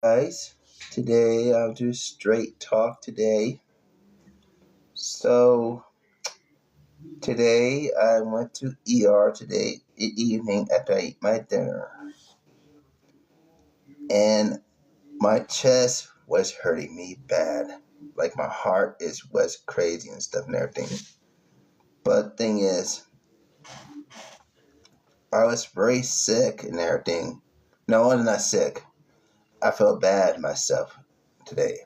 Guys, today I'll do straight talk today. So today I went to ER today evening after I ate my dinner, and my chest was hurting me bad. Like my heart was crazy and stuff and everything. But thing is, I was very sick and everything. No, I was not sick. I felt bad myself today.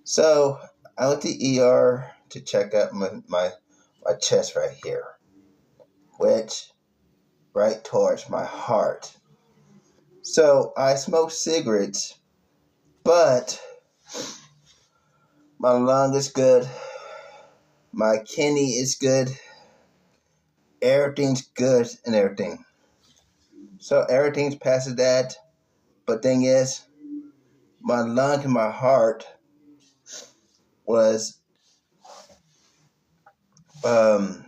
So I went to ER to check out my chest right here, which right towards my heart. So I smoke cigarettes, but my lung is good, my kidney is good, everything's good and everything. So everything's past that. But thing is, my lung and my heart was um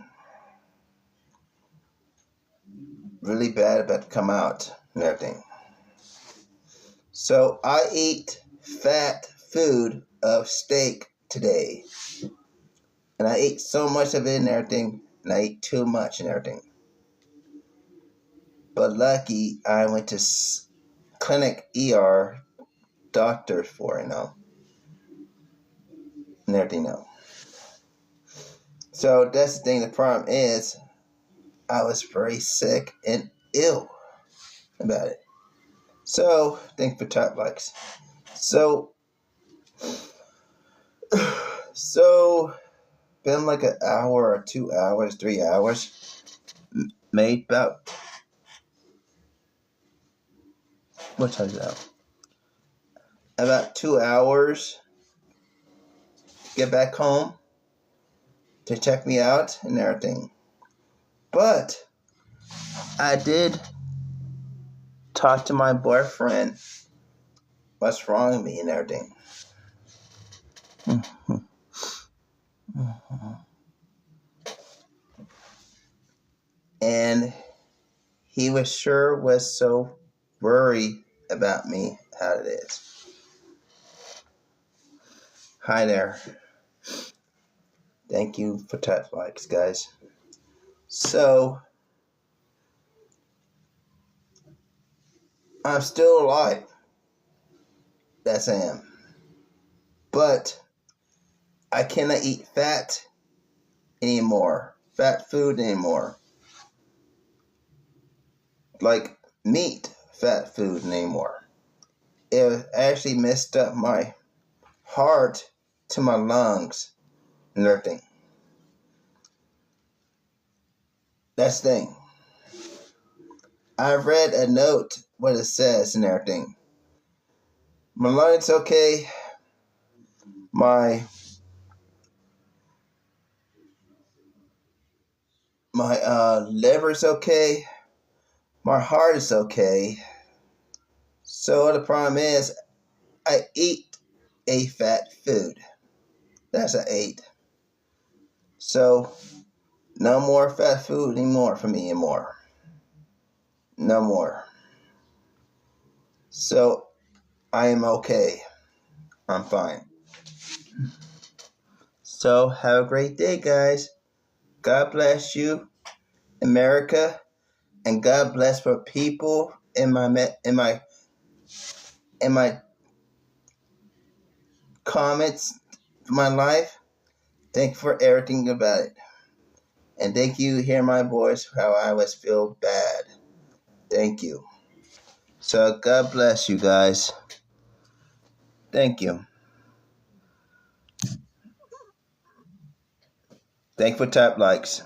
really bad about to come out and everything. So I eat fat food of steak today. And I ate so much of it and everything, and I ate too much and everything. But lucky, I went to clinic ER doctor for and everything So that's the thing. The problem is, I was very sick and ill about it. So thanks for top likes. So been like an hour or 2 hours, 3 hours. Made about what time is it now? About 2 hours. Get back home to check me out and everything. But I did talk to my boyfriend what's wrong with me and everything. And he was so worried about me, how it is. Hi there. Thank you for touch likes, guys. So I'm still alive. That's I am. But I cannot eat fat anymore. Fat food anymore. Like meat, fat food anymore. It actually messed up my heart to my lungs and everything. That's the thing. I read a note what it says and everything. My lungs okay. My liver's okay. My heart is okay. So the problem is, I eat a fat food. That's an 8. So no more fat food anymore for me anymore. No more. So I am okay. I'm fine. So have a great day, guys. God bless you, America, and God bless for people in my comments for my life. Thank you for everything about it. And thank you hear my voice how I was feel bad. Thank you. So God bless you guys. Thank you. Thank you for tap likes.